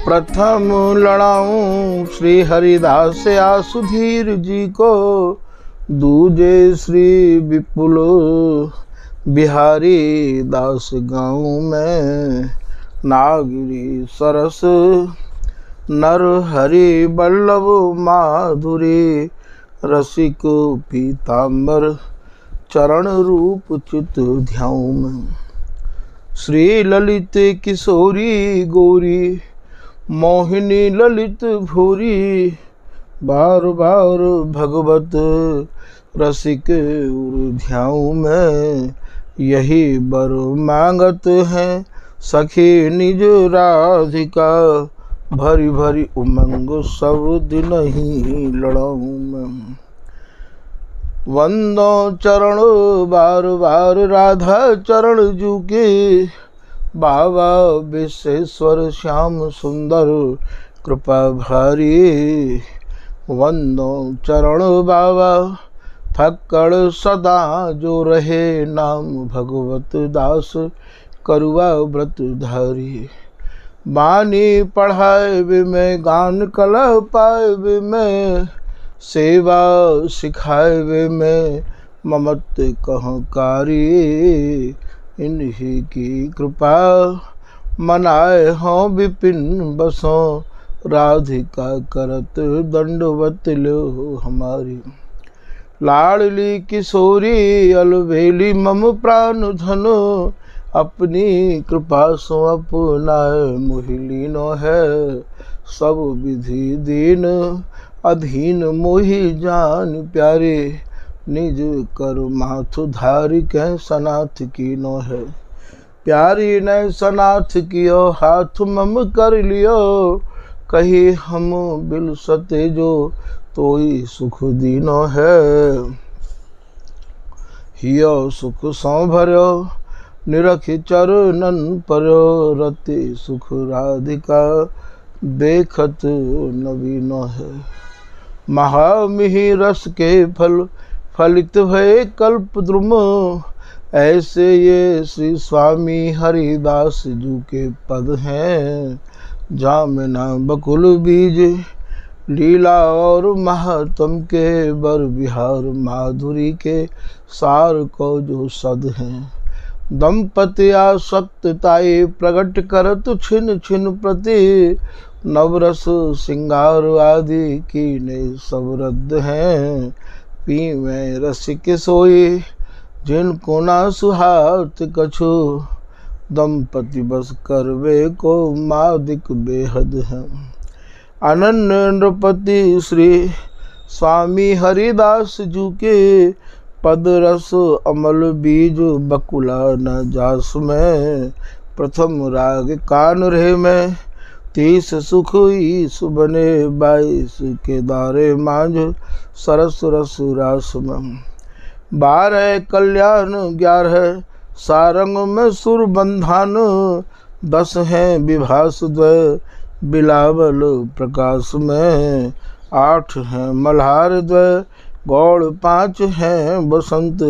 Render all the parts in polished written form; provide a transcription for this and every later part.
प्रथम लड़ाऊं श्री हरिदास आसुधीर जी को, दूजे श्री विपुल बिहारी दास गाऊं मैं। नागरी सरस नर हरि बल्लभ माधुरी, रसिक पीताम्बर चरण रूप चित ध्याऊं मैं। श्री ललित किशोरी गौरी, मोहिनी ललित भूरी, बार बार भगवत रसिक उर ध्याऊं मैं। यही बर मांगत हैं सखी निज राधिका, भरी भरी उमंग सब दिन ही लड़ाऊं मैं। वंदो चरण बार बार राधा चरण जू के, बाबा विश्वेश्वर श्याम सुंदर कृपा भारी। वंदो चरण बाबा थक्कड़ सदा जो रहे, नाम भगवत दास करुआ व्रत धारी। बानी पढ़ाए वे मैं गान कला पाए वे मैं, सेवा सिखाए वे मैं ममत कहकारी। इन्हीं की कृपा मनाए हों विपिन बसों, राधिका करत दंडवत लो हमारी। लाडली किशोरी अलबेली मम प्राण धनो, अपनी कृपा सो अपनाए मोहिलीनो है। सब विधि दीन अधीन मोहि जान प्यारे, निज कर माथु धारि कह सनाथ कीनो है। प्यारी ने सनाथ कियो हाथ मम कर लियो, कही हम बिल सते जो तोई सुख दीनो है। हियो सुख सौ भर्यो निरखि चरणन पर्यो, रति सुख राधिका देखत नवीनो है। महामिहि रस के फल फलित भय कल्प द्रुम, ऐसे ये श्री स्वामी हरिदास जू के पद हैं। जामिना बकुल बीज लीला और महात्म के, बर बिहार माधुरी के सार को जो सद हैं। दंपति आसक्तताई प्रगट करत छिन छिन प्रति, नवरस सिंगार आदि कीने सब रद्द हैं। पीवे रसिक सोई जिनको ना सुहात कछु, दंपति बस करवे को मादिक बेहद है। अनन्य नृपति श्री स्वामी हरिदास जू के, पद रस अमल बीज बकुला न जास में। प्रथम राग कान रहे में 30 सुख ईस बने, 22 के दारे मांझ सरस रस रास में। 12 कल्याण 11 सारंग में सुर बंधान, 10 हैं विभास द्वय बिलावल प्रकाश में। 8 हैं मल्हार द्वय गौड़, 5 हैं बसंत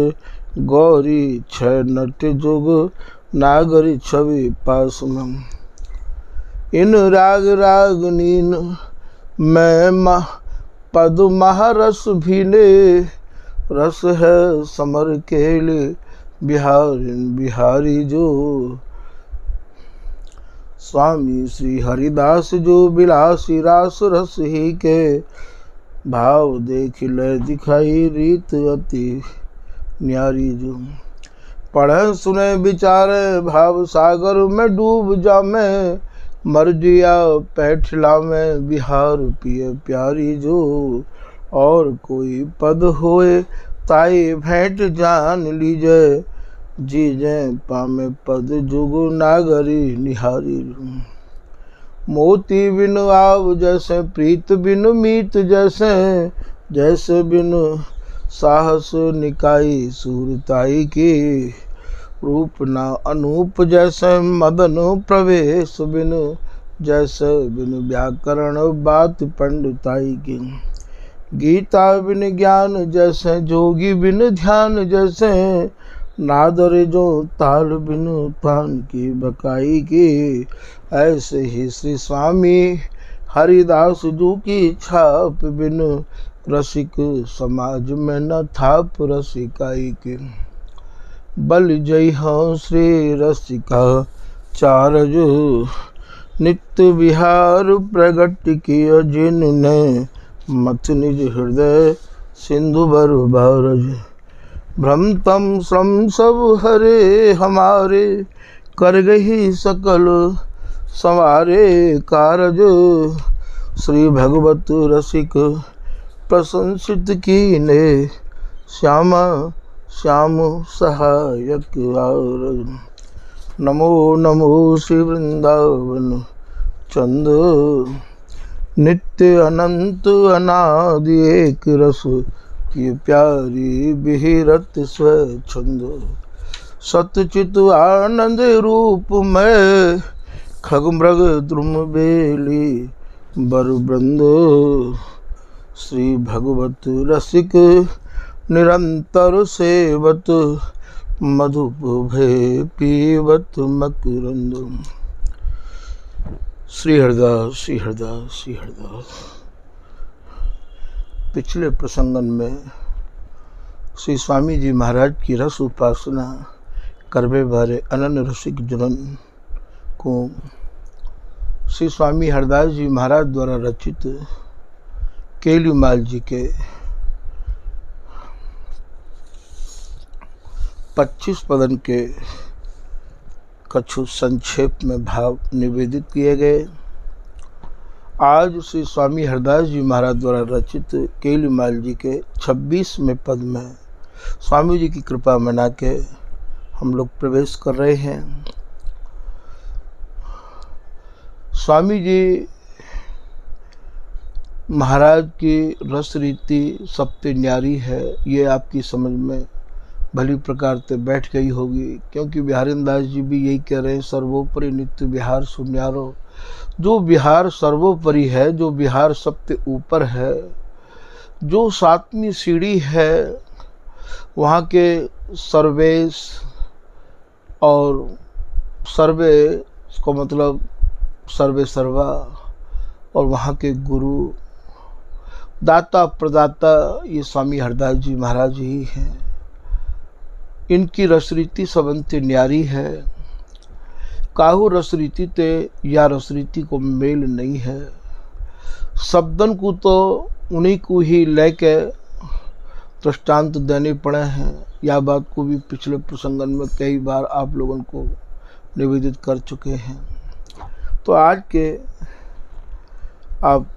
गौरी, 6 नट जुग नागरी छवि पास में। इन राग रागनीन मैं पद महारस भीले, रस है समर केले बिहारी जो। स्वामी श्री हरिदास जो बिलासी रास रस ही के, भाव देख ले दिखाई रीत अति न्यारी जो। पढ़े सुने विचारे भाव सागर में डूब जा मैं, मर जिया पैठला में बिहार पिए प्यारी जो। और कोई पद होए ताई भेंट जान लीजे, जीजे पामे पद जुग नागरी निहारी। मोती बिन आव जैसे प्रीत बिन मीत जैसे, जैसे बिन साहस निकाई सूरताई की। रूप ना अनूप जैसे मदन प्रवेश बिन, जैसे बिन व्याकरण बात पंडिताई की। गीता बिन ज्ञान जैसे जोगी बिन ध्यान जैसे, नादर जो ताल बिन पान की बकाई की, ऐसे ही श्री स्वामी हरिदास जी की छाप बिन रसिक समाज में न थाप रसिकाई की। बल जय हो श्री रसिका चारज, नित्य विहार प्रगट किया जिनने, मथ निज हृदय सिंधु बर बारज। भ्रमतम श्रम सब हरे हमारे, कर गही सकल संवारे कारज। श्री भगवत रसिक प्रशंसित कीने, श्यामा श्याम सहायक आरज। नमो नमो श्री वृंदावन चंद, नित्य अनंत अनादि एक रस की प्यारी बिहरत स्वच्छंद। सतचित आनंद रूप में खग मृग द्रुम बेली बरबृंद। श्री भगवत रसिक निरंतर सेवत, मधुप भय पीवत मकरंद। श्री हरिदास श्री हरिदास श्री हरिदास। पिछले प्रसंगन में श्री स्वामी जी महाराज की रस उपासना करवे बारे अनन्य रसिक जनन को श्री स्वामी हरिदास जी महाराज द्वारा रचित केलीमाल जी के 25 पदन के कछु संक्षेप में भाव निवेदित किए गए। आज श्री स्वामी हरिदास जी महाराज द्वारा रचित केलीमाल जी के 26वें पद में स्वामी जी की कृपा मना के हम लोग प्रवेश कर रहे हैं। स्वामी जी महाराज की रस रीति सबसे न्यारी है, ये आपकी समझ में भली प्रकार से बैठ गई होगी, क्योंकि बिहारीदास जी भी यही कह रहे हैं, सर्वोपरि नित्य विहार सुन्यारो। जो विहार सर्वोपरि है, जो विहार सबसे ऊपर है, जो 7वीं सीढ़ी है, वहाँ के सर्वेश और सर्वे को मतलब सर्वे सर्वा, और वहाँ के गुरु दाता प्रदाता ये स्वामी हरिदास जी महाराज ही हैं। इनकी रसरीति सबंते न्यारी है। काहू रसरीति ते या रसरीति को मेल नहीं है। शब्दन को तो उन्हीं को ही लेके दृष्टांत देने पड़े हैं। यह बात को भी पिछले प्रसंगन में कई बार आप लोगों को निवेदित कर चुके हैं। तो आज के आप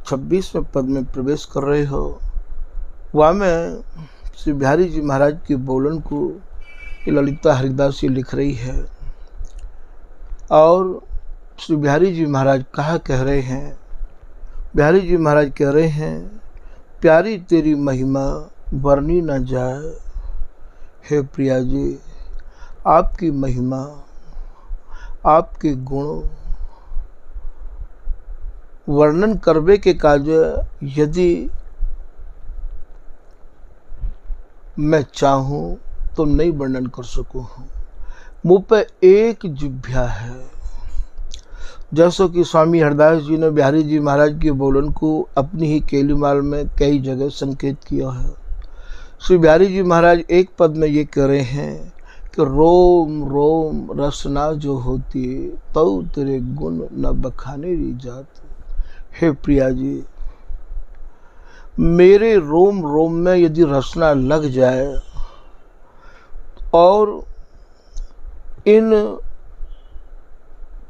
26वें पद में प्रवेश कर रहे हो। वहाँ में श्री बिहारी जी महाराज की बोलन को ललिता हरिदास जी लिख रही है, और श्री बिहारी जी महाराज कहा कह रहे हैं। बिहारी जी महाराज कह रहे हैं, प्यारी तेरी महिमा वर्णी न जाए। हे प्रिया जी, आपकी महिमा, आपके गुण वर्णन करवे के काज यदि मैं चाहूँ तो नहीं वर्णन कर सकूँ। मुँह पे एक जिभ्या है। जैसो कि स्वामी हरिदास जी ने बिहारी जी महाराज के बोलन को अपनी ही केलीमाल में कई जगह संकेत किया है। श्री बिहारी जी महाराज एक पद में ये कह रहे हैं कि रोम रोम रसना जो होती, तो तेरे गुण न बखाने री जात। हे प्रिया जी, मेरे रोम रोम में यदि रसना लग जाए, और इन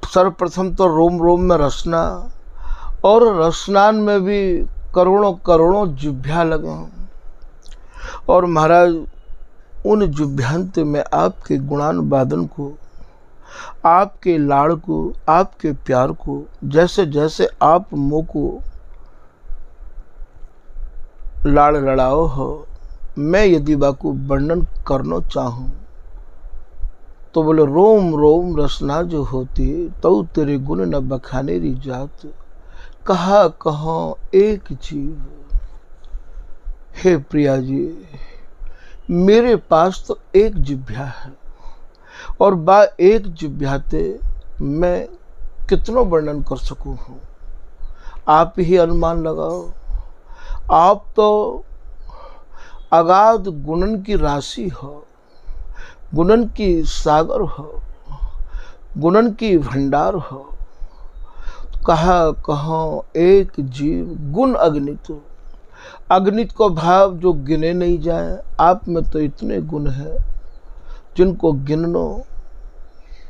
सर्वप्रथम तो रोम रोम में रसना, और रसनान में भी करोड़ों करोड़ों जिभ्या लगे, और महाराज उन जिभ्यांत में आपके गुणानुवादन को, आपके लाड़ को, आपके प्यार को, जैसे जैसे आप मुँह को लाड़ लड़ाओ हो, मैं यदि बाको वर्णन करना चाहूँ तो बोले रोम रोम रसना जो होती, तो तेरे गुण न बखाने री जात। कहा कहाँ एक जीव। हे प्रिया जी, मेरे पास तो एक जिह्वा है और बा एक जिह्वाते मैं कितनों वर्णन कर सकूं हूँ। आप ही अनुमान लगाओ। आप तो अगाध गुणन की राशि हो, गुणन की सागर हो, गुणन की भंडार हो। कहा कहो एक जीव गुण अगणित। अगणित को भाव जो गिने नहीं जाए। आप में तो इतने गुण हैं जिनको गिननो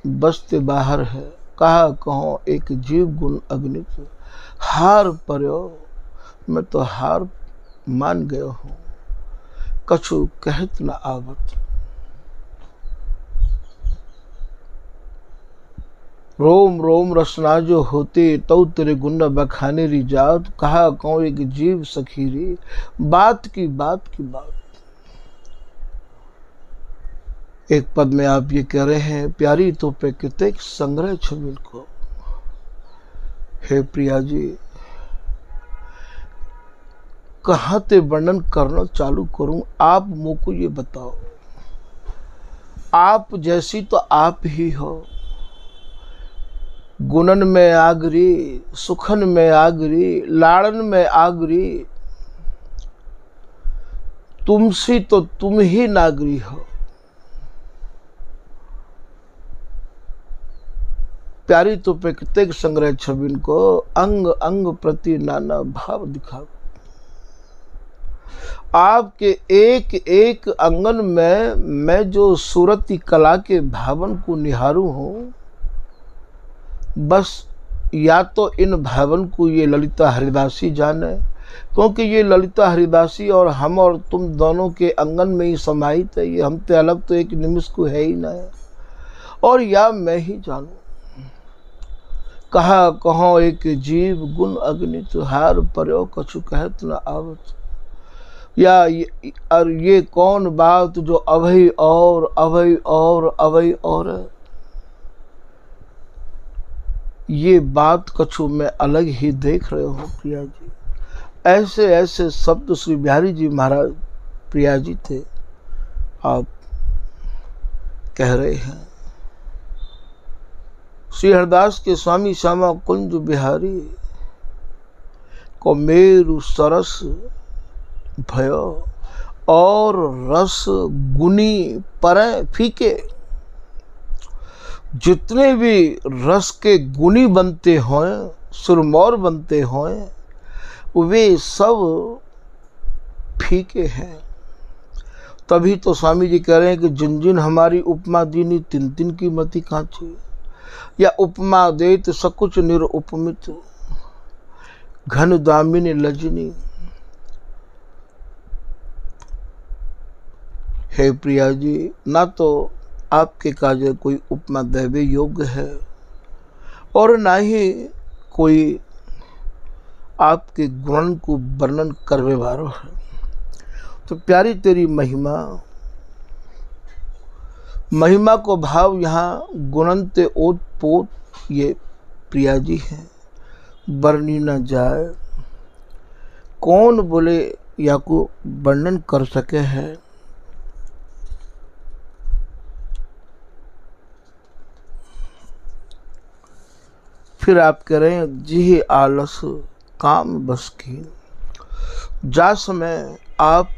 बसते बाहर है। कहा कहो एक जीव गुण अगणित। हार पर्यो, मैं तो हार मान गया हूँ, कछु कहत न आवत। रोम रोम रसना जो होते तो तेरे गुण बखाने री जात। कहा कौन एक जीव सखीरी, बात की बात की बात। एक पद में आप ये कह रहे हैं, प्यारी तो पे कितने संग्रह छबिल को। हे प्रिया जी, कहाँ ते वर्णन करना चालू करूं। आप मुझको ये बताओ। आप जैसी तो आप ही हो। गुणन में आगरी, सुखन में आगरी, लाड़न में आगरी। तुमसी तो तुम ही नागरी हो। प्यारी तो पे कितने संग्रह छबिन को, अंग अंग प्रति नाना भाव दिखाओ। आपके एक एक अंगन में मैं जो सूरती कला के भावन को निहारू हूं, बस या तो इन भावन को ये ललिता हरिदासी जाने, क्योंकि ये ललिता हरिदासी और हम और तुम दोनों के अंगन में ही समाहित है। ये हमसे अलग तो एक निमिष को है ही ना। और या मैं ही जानू। कहा कहो एक जीव गुण अग्नित, हार पर्यो कछु कहत न आवत। या ये कौन बात जो अभय और अभय और अभय और। ये बात कछु में अलग ही देख रहे हो प्रिया जी। ऐसे ऐसे शब्द श्री बिहारी जी महाराज प्रिया जी थे, आप कह रहे हैं। श्री हरदास के स्वामी श्यामा कुंज बिहारी को मेरु सरस भयो और रस गुनी परे फीके। जितने भी रस के गुणी बनते हों, सुरमौर बनते हों, वे सब फीके हैं। तभी तो स्वामी जी कह रहे हैं कि जिन जिन हमारी उपमा दीनी तिन तिन की मति कांची। या उपमा देत सकुच निरुपमित, घन दामिनी लजनी। हे प्रिया जी, ना तो आपके काजे कोई उपमा देवे योग्य है और ना ही कोई आपके गुण को वर्णन करवे वालो है। तो प्यारी तेरी महिमा, महिमा को भाव यहाँ गुणनते ओत पोत ये प्रिया जी हैं, वर्णी न जाए। कौन बोले या को वर्णन कर सके है। फिर आप कह रहे हैं, जी आलस काम बस की। जा समय आप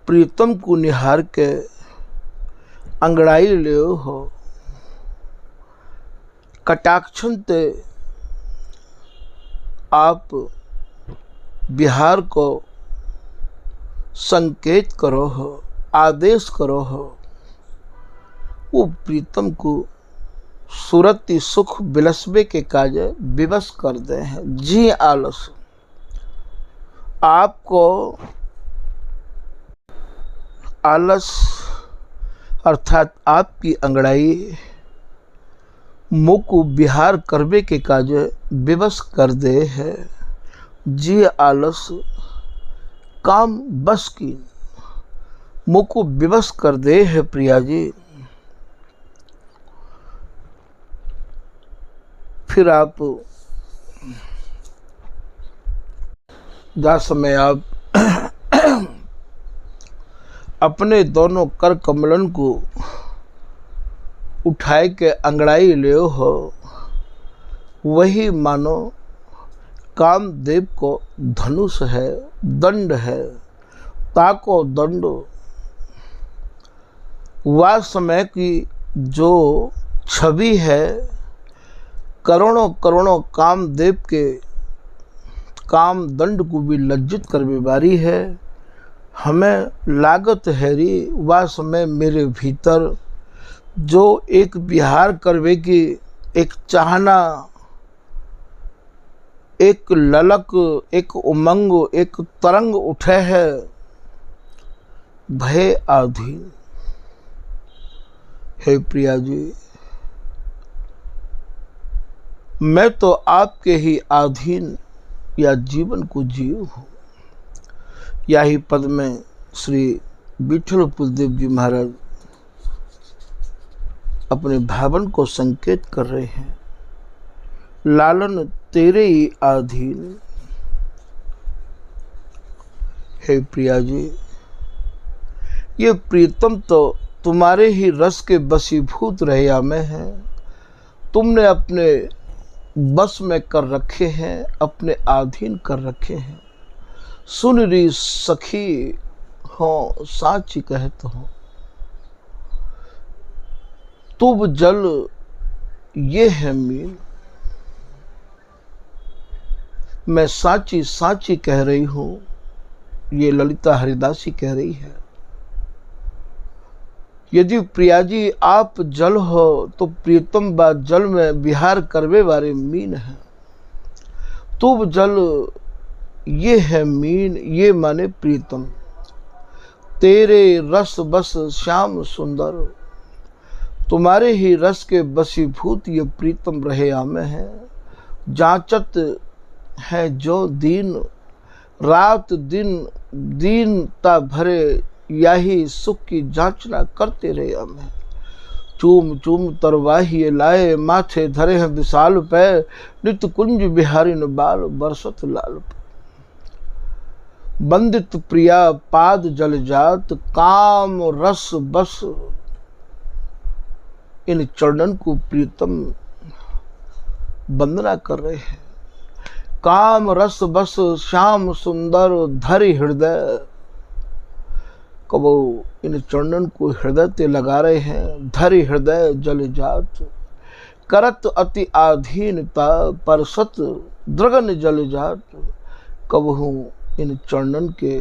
प्रीतम को निहार के अंगड़ाई ले हो, कटाक्षण ते आप बिहार को संकेत करो हो, आदेश करो हो। वो प्रीतम को सुरति सुख बिलसबे के काज विवश कर दे हैं। जी आलस, आपको आलस अर्थात आपकी अंगड़ाई मुख बिहार करबे के काज विवश कर दे है। जी आलस काम बस की, मुख विवश कर दे है प्रिया जी। फिर आप जा समय आप अपने दोनों कर कमलन को उठाए के अंगड़ाई ले हो, वही मानो कामदेव को धनुष है, दंड है, ताको दंड। वह समय की जो छवि है, करोड़ों करोड़ों कामदेव के काम दंड को भी लज्जित कर बीमारी है। हमें लागत हैरी वह समय मेरे भीतर जो एक विहार करवे की एक चाहना, एक ललक, एक उमंग, एक तरंग उठे है, भय आधीन। हे प्रिया जी, मैं तो आपके ही अधीन या जीवन को जीव हूँ। यही पद में श्री विठल पुरदेव जी महाराज अपने भावन को संकेत कर रहे हैं। लालन तेरे ही अधीन। हे प्रिया जी, ये प्रीतम तो तुम्हारे ही रस के बसीभूत रहिया में है। तुमने अपने बस में कर रखे हैं, अपने अधीन कर रखे हैं। सुन री सखी हो साची कहत हो, तुब जल ये है मीन। मैं साची साची कह रही हूं, ये ललिता हरिदासी कह रही है। यदि प्रिया जी आप जल हो तो प्रीतम बा जल में विहार करवे वाले मीन है। तुब जल ये है मीन, ये माने प्रीतम। तेरे रस बस श्याम सुंदर, तुम्हारे ही रस के बसीभूत ये प्रीतम रहे आमे है। जांचत है जो दीन, रात दिन दीनता भरे, यही सुख की जांचना करते रहे हमें। चूम चूम तरवाही लाए, माथे धरे हैं विशाल पे, नित्य कुंज बिहारी न बाल बरसत लाल पे। बंदित प्रिया पाद जल जात, काम रस बस इन चरणन को प्रीतम वंदना कर रहे हैं। काम रस बस श्याम सुंदर धरि हृदय, कबो इन चरणन को हृदय ते लगा रहे हैं। धरि हृदय जल जात, करत अति आधीनता, परसत द्रगन जल जात। कबहू इन चरणन के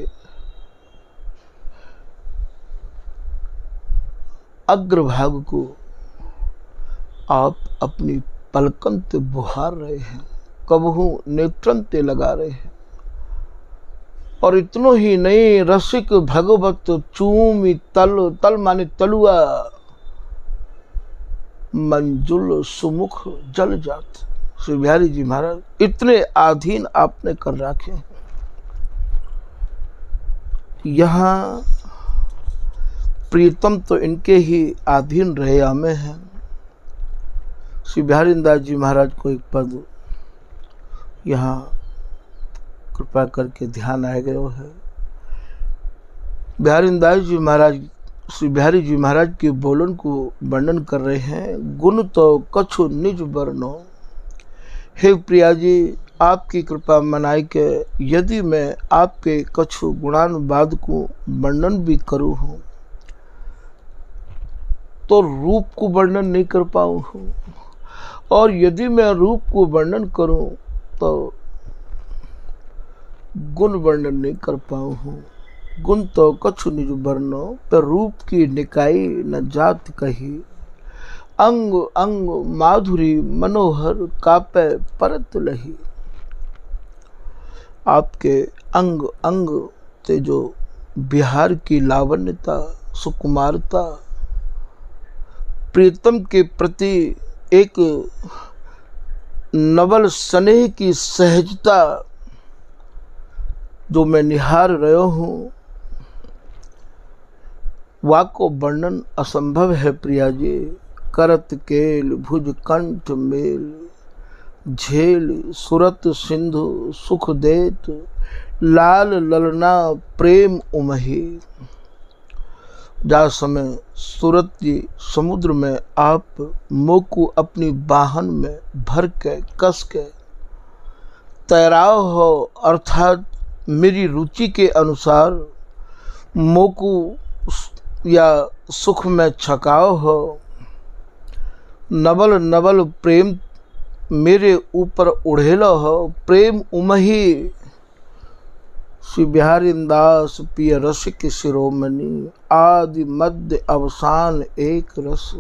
अग्रभाग को आप अपनी पलकन ते बुहार रहे हैं, कबहू नेत्रन ते लगा रहे हैं। और इतनो ही नहीं, रसिक भगवत चूमी तल, तल माने तलुआ, मंजुल सुमुख जल जात। श्री बिहारी जी महाराज इतने अधीन आपने कर रखे हैं। यहाँ प्रीतम तो इनके ही अधीन रहे आमे हैं। श्री बिहारी दास जी महाराज को एक पद यहाँ कृपा करके ध्यान आ गए है। बिहारी दास जी महाराज श्री बिहारी जी महाराज के बोलन को वर्णन कर रहे हैं। गुण तो कछु निज वर्णो। हे प्रिया जी, आपकी कृपा मनाई के यदि मैं आपके कछु गुणानुवाद को वर्णन भी करूँ हूँ तो रूप को वर्णन नहीं कर पाऊँ हूँ, और यदि मैं रूप को वर्णन करूँ तो गुण वर्णन नहीं कर पाऊँ हूँ। गुण तो कछु निज वर्णो, पर रूप की निकाई न जात कही। अंग अंग माधुरी मनोहर, कापे परत लही। आपके अंग अंग से जो बिहार की लावण्यता, सुकुमारता, प्रीतम के प्रति एक नवल स्नेह की सहजता जो मैं निहार रहा हूँ, वाको वर्णन असंभव है प्रिया जी। करत केल भुज कंठ मेल, झेल सुरत सिंधु सुख देत, लाल ललना प्रेम उमही। जा समय सूरत की समुद्र में आप मोकू अपनी बाहन में भर के कस के तैराव हो, अर्थात मेरी रुचि के अनुसार मोकू या सुख में छकाव हो। नवल नवल प्रेम मेरे ऊपर उड़ेला हो, प्रेम उमही श्री बिहारी दास पिय रसिक शिरोमणि, आदि मध्य अवसान एक रस।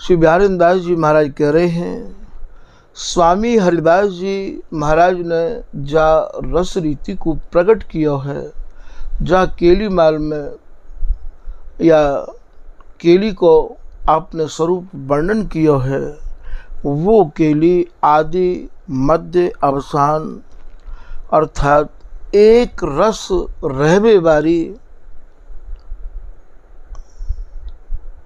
श्री बिहारी दास जी महाराज कह रहे हैं, स्वामी हरिदास जी महाराज ने जा रस रीति को प्रकट किया है, जा केली माल में या केली को आपने स्वरूप वर्णन किया है, वो केली आदि मध्य अवसान अर्थात एक रस रहबे वाली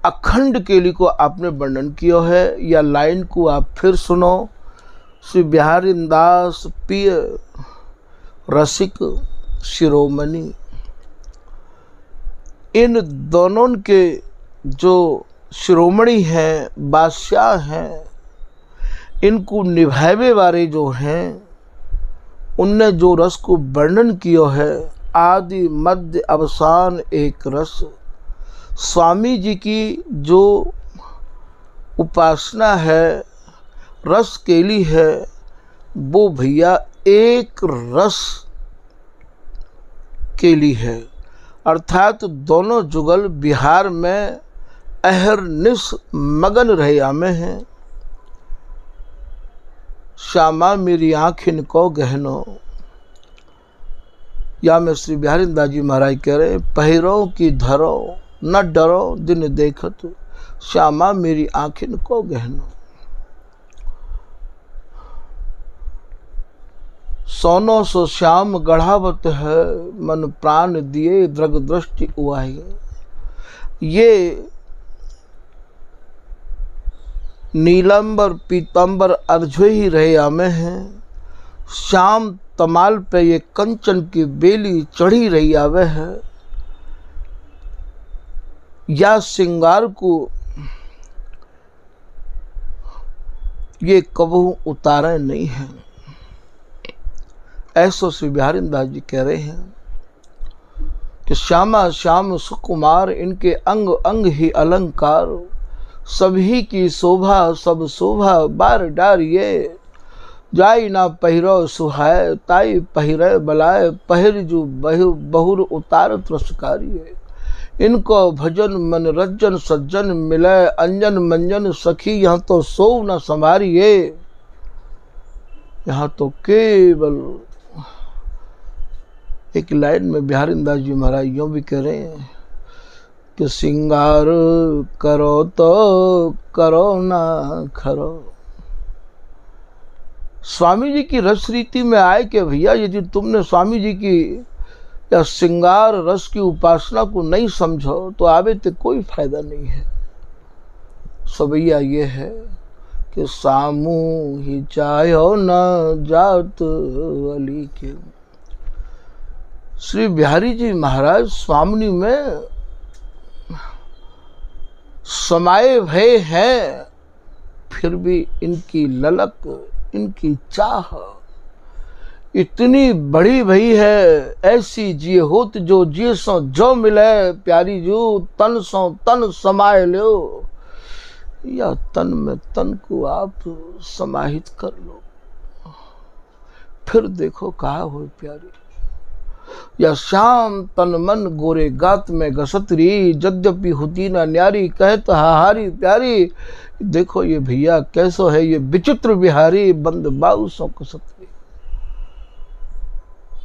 अखंड केली को आपने वर्णन किया है। या लाइन को आप फिर सुनो, श्री बिहारी दास पिय रसिक शिरोमणि। इन दोनों के जो शिरोमणि हैं, बादशाह हैं, इनको निभावे वाले जो हैं, उनने जो रस को वर्णन किया है, आदि मध्य अवसान एक रस। स्वामी जी की जो उपासना है, रस केली है, वो भैया एक रस केली है, अर्थात दोनों जुगल बिहार में अहरनिश मगन रहिया में हैं। श्यामा मेरी आँखिन को गहनो, या में श्री बिहारी दास जी महाराज कह रहे, पहिरों की धरो न डरो दिन देखत, श्यामा मेरी आँखिन को गहनो। सोनो सो श्याम गढ़ावत है, मन प्राण दिए दृग दृष्टि उआए। ये नीलंबर पीतंबर अर्झो ही रहे आमे हैं, श्याम तमाल पे ये कंचन की बेली चढ़ी रही आवे है, या सिंगार को ये कबहू उतारे नहीं है। ऐसो श्री बिहारी दास जी कह रहे हैं कि श्यामा श्याम सुकुमार, इनके अंग अंग ही अलंकार, सभी की शोभा सब शोभा बार डार ये, जाई ना पहिरो सुहाय ताई पहिरे बलाय, पहिर जो बहुर उतार त्रसकारी है। इनको भजन मन रज्जन सज्जन मिले, अंजन मंजन सखी यहाँ तो सो न संभारिए। यहाँ तो केवल एक लाइन में बिहारी दास जी महाराज यूँ भी कह रहे हैं कि सिंगार करो तो करो ना खरो। स्वामी जी की रस रीति में आए कि भैया यदि तुमने स्वामी जी की या श्रृंगार रस की उपासना को नहीं समझो तो आवे तो कोई फायदा नहीं है। सवैया ये है कि सामू ही चाहो न जात अली के। श्री बिहारी जी महाराज स्वामिनी में समाये भय हैं, फिर भी इनकी ललक इनकी चाह इतनी बड़ी भई है, ऐसी जिए होत जो जिए सो जो मिले, प्यारी जो तन सो तन समाये लो, या तन में तन को आप समाहित कर लो, फिर देखो कहा हो प्यारी। या श्याम तन मन गोरे गात में गसतरी, यद्यपि होती ना न्यारी कहत हाहारी प्यारी। देखो ये भैया कैसो है ये विचित्र बिहारी, बंद बाऊ सो कसतरी।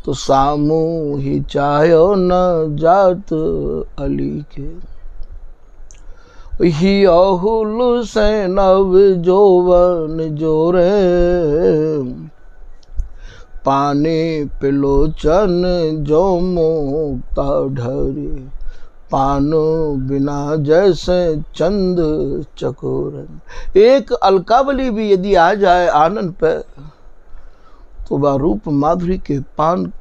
तो सामू ही चाहो न जात अली के, ही अहुल से नव जोवन जोरे, पाने पिलोचन जो मुक्ता ढरे, पानो बिना जैसे चंद चकोरन। एक अलकावली भी यदि आ जाए आनंद पे तो वह रूप माधुरी के पान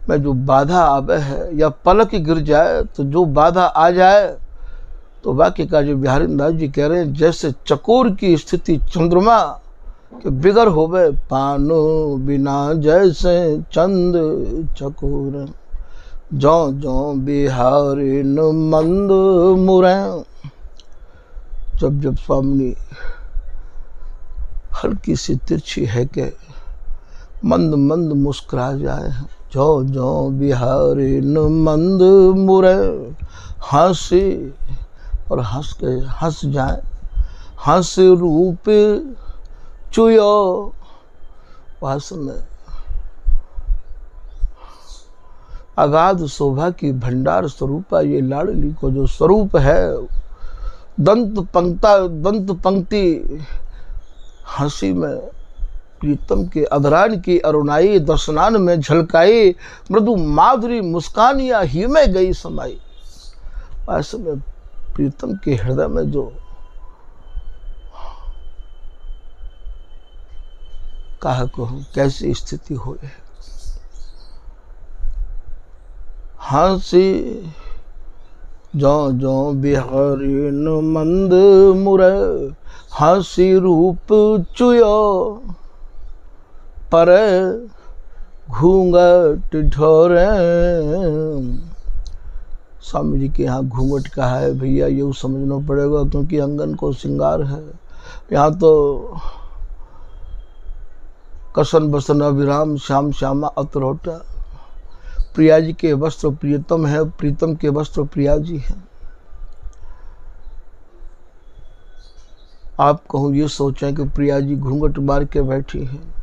में जो बाधा आवे है या पलक गिर जाए तो जो बाधा आ जाए, तो वाक्य का जो बिहारी दास जी कह रहे हैं, जैसे चकोर की स्थिति चंद्रमा के बिगर होवे पानो बिना, जैसे चंद चकोर जो जो बिहारी न मंद मुरे। जब जब स्वामी हल्की सी तिरछी है के मंद मंद मुस्कुरा जाए, जो जो बिहारी न मंद मुरे, हंसी और हंस जाए, हंस रूप चुयो। वास में अगाध शोभा की भंडार स्वरूपा ये लाडली को जो स्वरूप है, दंत पंक्ति हंसी में प्रीतम के अधरान की अरुणाई, दर्शनान में झलकाई, मृदु माधुरी मुस्कान या ही में गई समाई। ऐसे में प्रीतम के हृदय में जो कहा कहूँ कैसी स्थिति हो है। हंसी जो जो बिहारी न मंद मुरे, हंसी रूप चुयो, पर घूंघट ढोरे। स्वामी जी के यहाँ घूंघट कहा है भैया, ये समझना पड़ेगा, क्योंकि अंगन को श्रृंगार है। यहाँ तो कसन बसन अभिराम श्याम श्यामा अतरोटा। प्रिया जी के वस्त्र प्रियतम है, प्रीतम के वस्त्र प्रिया जी हैं। आप कहूँ ये सोचें कि प्रिया जी घूंघट मार के बैठी हैं,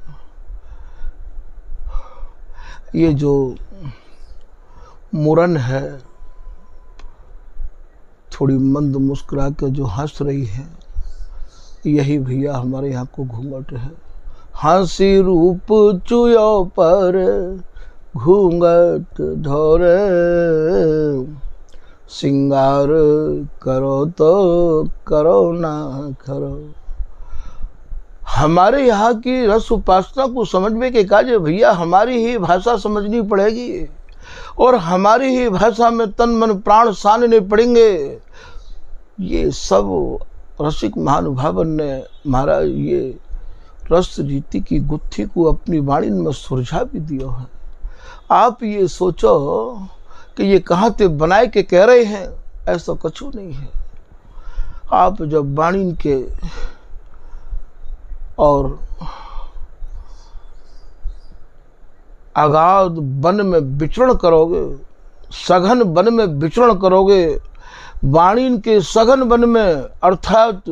ये जो मुरन है थोड़ी मंद मुस्कुरा के जो हंस रही है, यही भैया हमारे यहाँ को घूंघट है। हंसी रूप चुयो पर घूंघट ढोरे, सिंगार करो तो करो ना करो। हमारे यहाँ की रस उपासना को समझने के काज भैया हमारी ही भाषा समझनी पड़ेगी, और हमारी ही भाषा में तन मन प्राण सानने पड़ेंगे। ये सब रसिक महानुभावन ने महाराज ये रस रीति की गुत्थी को अपनी वाणी में सुलझा भी दिया है। आप ये सोचो कि ये कहाँ ते बनाए के कह रहे हैं, ऐसा कुछ नहीं है। आप जब वाणी के और अगाध वन में विचरण करोगे, सघन वन में विचरण करोगे, वाणी के सघन वन में अर्थात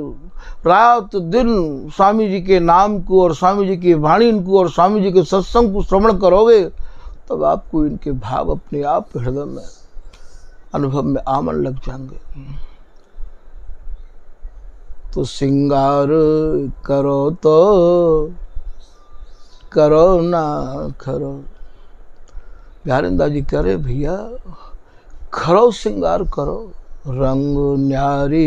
रात दिन स्वामी जी के नाम को और स्वामी जी की वाणी को और स्वामी जी के सत्संग को श्रवण करोगे, तब आपको इनके भाव अपने आप हृदय में अनुभव में आमन लग जाएंगे। तो श्रृंगार करो तो करो ना करो। बिहारिंदा जी कह रहे भैया खरो श्रृंगार करो, रंग न्यारी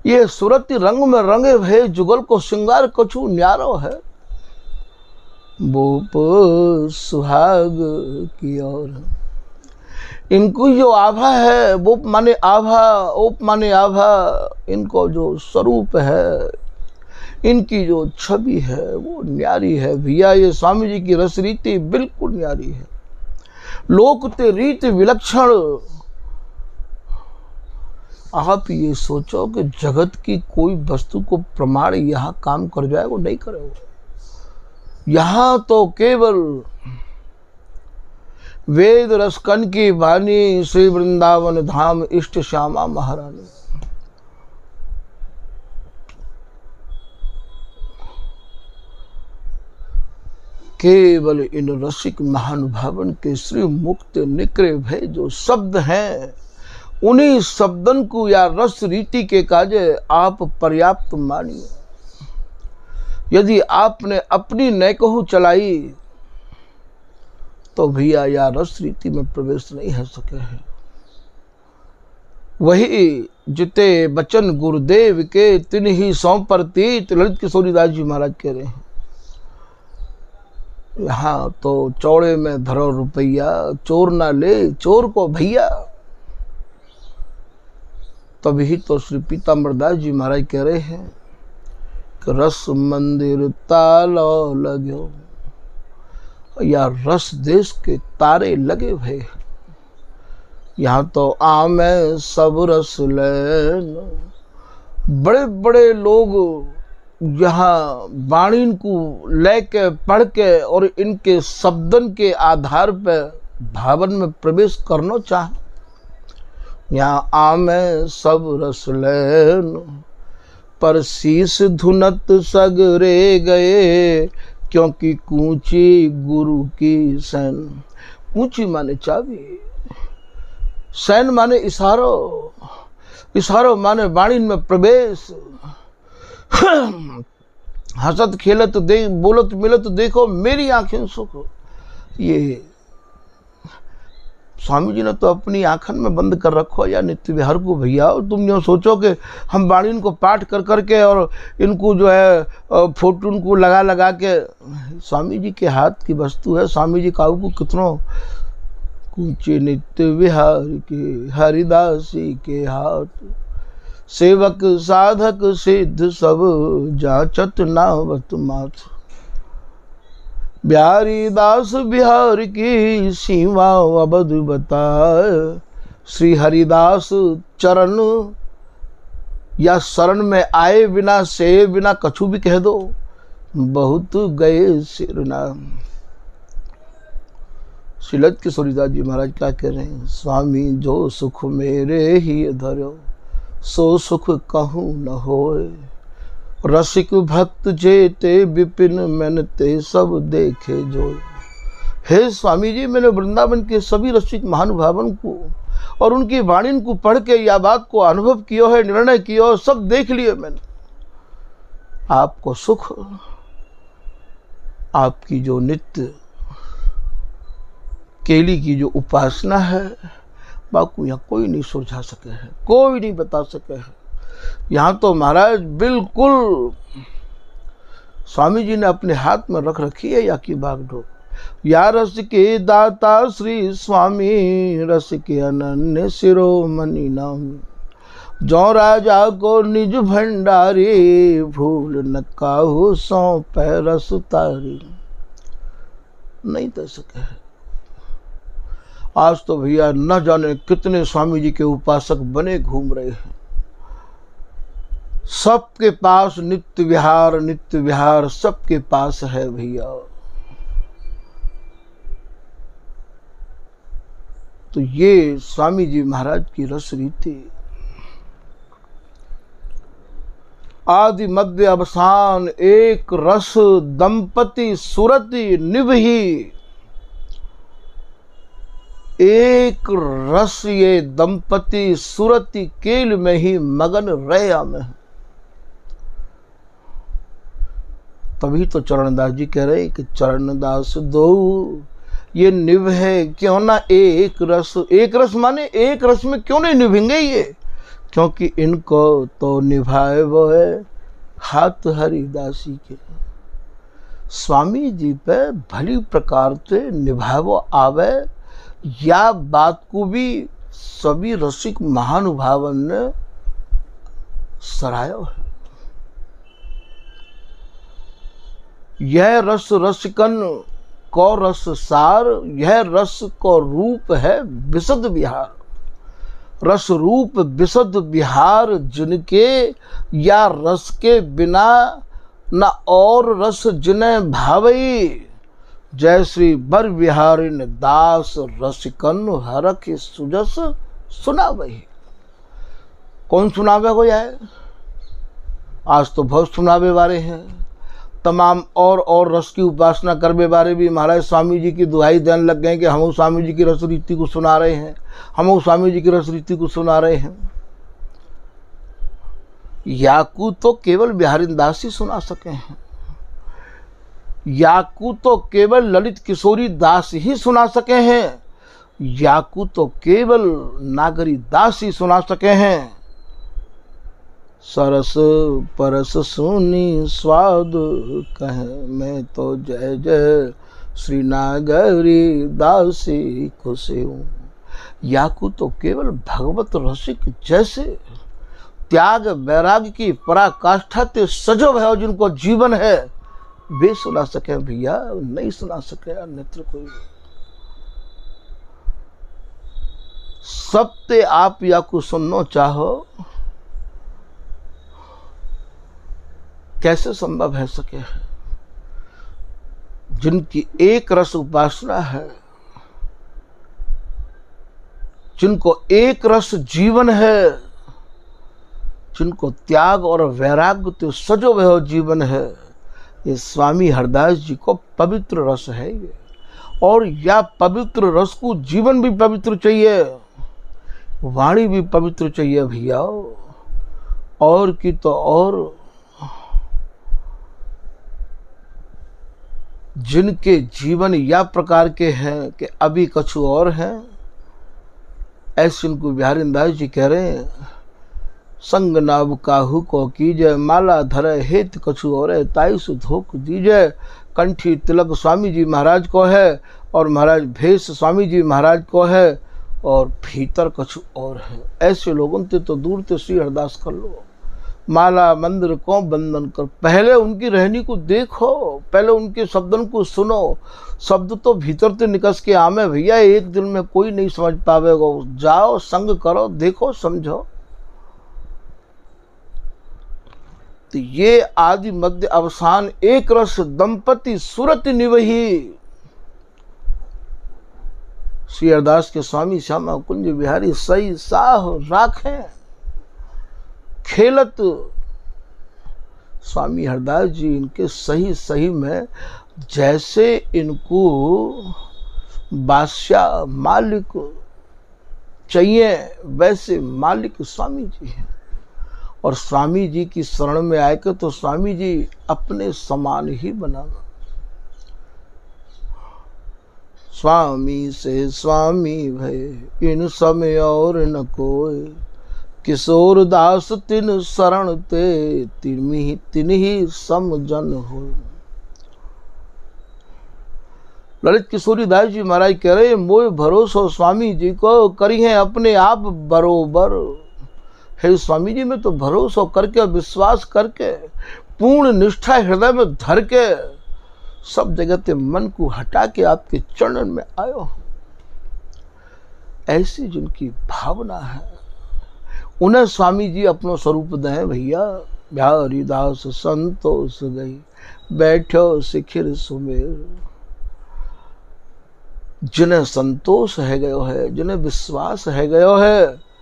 ये सूरती रंग में रंगे भे जुगल को श्रृंगार कछु न्यारो है। बोप सुहाग की ओर इनको जो आभा है, बोप माने आभा, ओप माने आभा, इनको जो स्वरूप है, इनकी जो छवि है वो न्यारी है भैया। ये स्वामी जी की रस रीति बिल्कुल न्यारी है। लोक ते रीति विलक्षण। आप ये सोचो कि जगत की कोई वस्तु को प्रमाण यहाँ काम कर जाएगा, नहीं करेगा। यहाँ तो केवल वेद रसकन की वाणी, श्री वृंदावन धाम इष्ट श्यामा महारानी। केवल इन रसिक महानुभावन के श्री मुक्त निकरे भय जो शब्द हैं, उन्हीं शब्दन को या रस रीति के काजे आप पर्याप्त मानिए। यदि आपने अपनी नैकहु चलाई तो भैया या रस रीति में प्रवेश नहीं हो सके हैं। वही जिते बचन गुरुदेव के तिन ही सौ प्रतीत, ललित किशोरी दास जी महाराज कह रहे हैं। यहाँ तो चौड़े में धरो रुपया, चोर ना ले चोर को भैया। तभी तो श्री पीताम्बर दास जी महाराज कह रहे हैं कि रस मंदिर तालो लगो, या रस देश के तारे लगे हुए। यहाँ तो आमे सब रस लेन। बड़े बड़े लोग यहाँ वाणी को लेके पढ़ के और इनके शब्दन के आधार पर भावन में प्रवेश करना चाहे। यहाँ आमे सब रस लेन, पर शीस धुनत सगरे गए, क्योंकि कूची गुरु की सैन। कूची माने चाबी, सैन माने इशारो, इशारो माने वाणी में प्रवेश। हंसत खेलत देख बोलत मिलत देखो मेरी आंखें सुख। ये स्वामी जी ने तो अपनी आंखन में बंद कर रखो या नित्य विहार को भैया। तुम जो सोचो कि हम वाणी को पाठ कर करके और इनको जो है फोटो उनको लगा लगा के, स्वामी जी के हाथ की वस्तु है। स्वामी जी काऊ को कितनों कूचे नित्य विहार के हरिदासी के हाथ, सेवक साधक सिद्ध सब जाचत नावत माथ। बिहारी दास बिहार की सीमा अवध बताए, श्री हरिदास चरण या शरण में आए बिना से बिना कछु भी कह दो, बहुत गए सिर नाम। श्रीलत किशोरीदास जी महाराज क्या कह रहे हैं, स्वामी जो सुख मेरे ही धरो, सो सुख कहूँ न होए। रसिक भक्त जेते विपिन मैंने ते सब देखे जो। हे स्वामी जी, मैंने वृंदावन के सभी रसिक महानुभावन को और उनकी वाणी को पढ़ के या बात को अनुभव किया है, निर्णय किया है, सब देख लिए मैंने। आपको सुख, आपकी जो नित्य केली की जो उपासना है, बाकू यहाँ कोई नहीं सुलझा सके है, कोई नहीं बता सके है। यहाँ तो महाराज बिल्कुल स्वामी जी ने अपने हाथ में रख रखी है या की बागडोर। या रस के दाता श्री स्वामी, रस के अनन्य शिरोमणि नाम। जो राजा को निज भंडारी, भूल न काहू सौंपे रस तारी। नहीं दे सके है। आज तो भैया न जाने कितने स्वामी जी के उपासक बने घूम रहे हैं। सबके पास नित्य विहार सबके पास है भैया। तो ये स्वामी जी महाराज की रस रीति आदि मध्य अवसान, एक रस दंपति सुरति निभही। एक रस ये दंपति सुरति केल में ही मगन रया में। तभी तो चरणदास जी कह रहे हैं कि चरणदास दो ये निभ है क्यों ना एक रस। एक रस माने एक रस में क्यों नहीं निभेंगे ये, क्योंकि इनको तो निभाए वो है हाथ हरिदासी के। स्वामी जी पे भली प्रकार से निभावो आवे, या बात को भी सभी रसिक महानुभावन ने सराहा है। यह रस रसिकन को रस सार, यह रस को रूप है विशुद्ध विहार। रस रूप विशुद्ध विहार जिनके, या रस के बिना न और रस जिन्हें भावई। जय श्री बर विहारिन दास, रसिकन हरख सुजस सुनावही। कौन सुनावे को जाए? आज तो बहुत सुनावे वाले हैं। तमाम और रस की उपासना करने बारे भी महाराज स्वामी जी की दुहाई देने लग गए कि हम स्वामी जी की रस रीति को सुना रहे हैं, हम स्वामी जी की रस रीति को सुना रहे हैं। याकू तो केवल बिहारी दास ही सुना सके हैं, याकू तो केवल ललित किशोरी दास ही सुना सके हैं, याकू तो केवल नागरी दास ही सुना सके हैं। सरस परस सुनी स्वाद कहे, मैं तो जय जय श्री नागरी दासी को सेऊं। याकू तो केवल भगवत रसिक जैसे त्याग वैराग्य की पराकाष्ठा ते सजो भयो जिनको जीवन है, वे सुना सके भैया, नहीं सुना सके अन्यत्र कोई। सब ते आप याकू सुनना चाहो, कैसे संभव है सके। जिनकी एक रस उपासना है, जिनको एक रस जीवन है, जिनको त्याग और वैराग्य तो सजो वह जीवन है, ये स्वामी हरदास जी को पवित्र रस है ये। और या पवित्र रस को जीवन भी पवित्र चाहिए, वाणी भी पवित्र चाहिए भैया। और की तो और जिनके जीवन या प्रकार के हैं कि अभी कछु और हैं, ऐसे उनको बिहारी दास जी कह रहे हैं, संग नाव काहू को कीजय, माला धरे हेत कछु और ताई सु धोख दीजय। कंठी तिलक स्वामी जी महाराज को है, और महाराज भेष स्वामी जी महाराज को है, और भीतर कछु और है। ऐसे लोगों से तो दूर से श्री हरदास कर लो, माला मंदिर को बंधन कर। पहले उनकी रहनी को देखो, पहले उनके शब्दों को सुनो। शब्द तो भीतर से निकस के आमे भैया, एक दिन में कोई नहीं समझ पावेगा। जाओ संग करो, देखो समझो। तो ये आदि मध्य अवसान एक रस दंपति सुरत निवही। श्री हरदास के स्वामी श्यामा कुंज बिहारी सही साह राखे खेलत। स्वामी हरदास जी इनके सही सही में जैसे इनको बादशाह मालिक चाहिए, वैसे मालिक स्वामी जी हैं। और स्वामी जी की शरण में आएकर तो स्वामी जी अपने समान ही बनाना। स्वामी से स्वामी भय इन समय और न कोई, किशोर दास तिन शरण ते तिन ही समजन हो। ललित किशोरी दास जी महाराज कह रहे, मोह भरोसा स्वामी जी को करी है अपने आप बरोबर। हे स्वामी जी में तो भरोसा करके, विश्वास करके, पूर्ण निष्ठा हृदय में धर के, सब जगह ते मन को हटा के आपके चरणन में आयो। ऐसी जिनकी भावना है, उन्हें स्वामी जी अपनो स्वरूप दें भैया। बिहारी दास संतोष गई, बैठो शिखिर सुमेर। जिन्हें संतोष है गयो है, जिन्हें विश्वास है गयो है,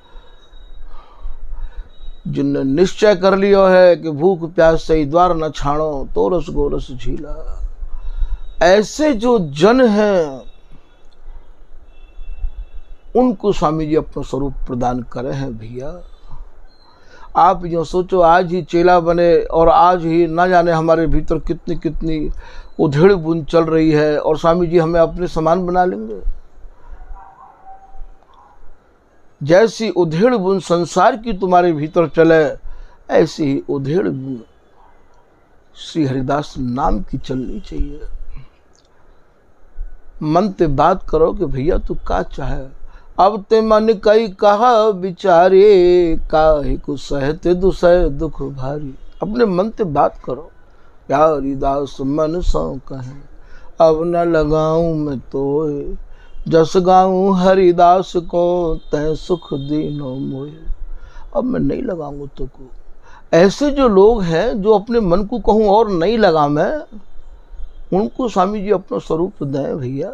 जिन्हें निश्चय कर लियो है कि भूख प्यास से द्वार न छाणो, तो रस गोरस झीला। ऐसे जो जन हैं, उनको स्वामी जी अपना स्वरूप प्रदान करे हैं भैया। आप जो सोचो आज ही चेला बने और आज ही ना जाने हमारे भीतर कितनी कितनी उधेड़ बुन चल रही है, और स्वामी जी हमें अपने समान बना लेंगे। जैसी उधेड़ बुन संसार की तुम्हारे भीतर चले, ऐसी ही उधेड़ बुन श्री हरिदास नाम की चलनी चाहिए। मन ते बात करो कि भैया तू का चाहे, अब ते मन कई कहा विचारे, काहे को सहते दुसह दुख भारी। अपने मन ते बात करो, यार हरिदास मन सौ कहे, अब न लगाऊं मैं तोए, जस गाऊं हरिदास को तय सुख दीनो मोए। अब मैं नहीं लगाऊंगा तो को। ऐसे जो लोग हैं जो अपने मन को कहूँ और नहीं लगा मैं, उनको स्वामी जी अपना स्वरूप दें भैया।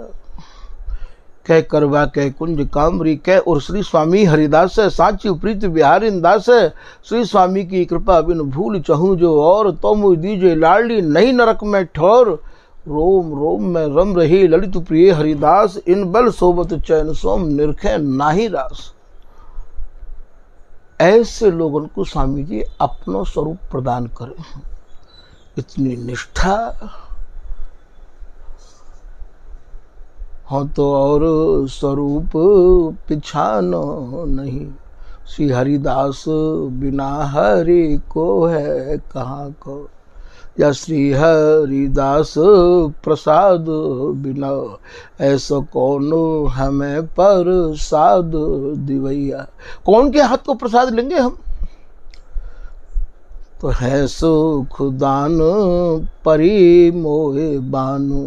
कह करवा कह कुंज कामरी कह, और श्री स्वामी हरिदास है साची प्रीत बिहारी दास है। श्री स्वामी की कृपा बिन भूल चहूँ जो और, तो मुझ दीजिए लाडली नहीं नरक में ठोर। रोम रोम में रम रही ललित प्रिय हरिदास, इन बल सोबत चैन सोम निरखे नाही रास। ऐसे लोगों को स्वामी जी अपना स्वरूप प्रदान करें। इतनी निष्ठा हो तो और स्वरूप पिछानो नहीं। श्री हरिदास बिना हरि को है कहाँ को, या श्री हरिदास प्रसाद बिना, ऐसा कौन हमें प्रसाद दिवैया। कौन के हाथ को प्रसाद लेंगे हम? तो है सुख दान परी मोहे बानु,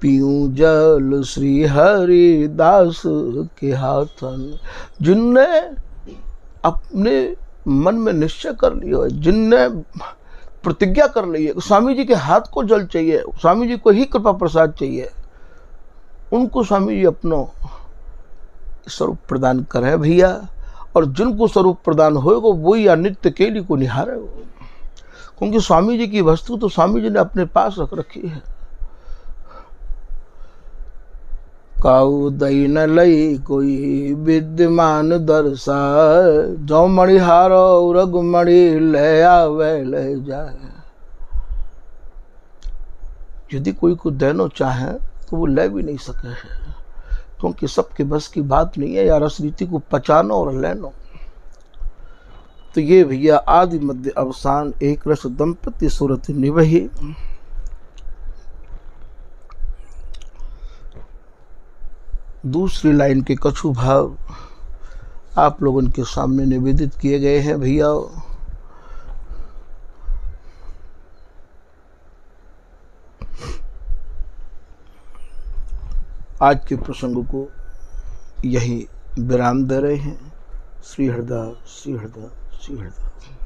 पीऊं जल श्री हरिदास के हाथन। जिनने अपने मन में निश्चय कर लिया है, जिनने प्रतिज्ञा कर ली है, स्वामी जी के हाथ को जल चाहिए, स्वामी जी को ही कृपा प्रसाद चाहिए, उनको स्वामी जी अपनो स्वरूप प्रदान करे भैया। और जिनको स्वरूप प्रदान होएगा वो या नित्य केली को निहारे, क्योंकि स्वामी जी की वस्तु तो स्वामी जी ने अपने पास रख रखी है। काऊ दई न लई कोई विद्यमान दर्शाए, जो मणिहारो रघुमणि ले आवे ले जाए। यदि कोई को देना चाहे तो वो ले भी नहीं सके है, क्योंकि सबके बस की बात नहीं है यार, रस रीति को पचाना और लेना। तो ये भैया आदि मध्य अवसान एक रस दंपति सूरत निवही। दूसरी लाइन के कछु भाव आप लोगों के सामने निवेदित किए गए हैं भैया। आज के प्रसंग को यही विराम दे रहे हैं। श्री हरिदास, श्री हरिदास, श्री हरिदास।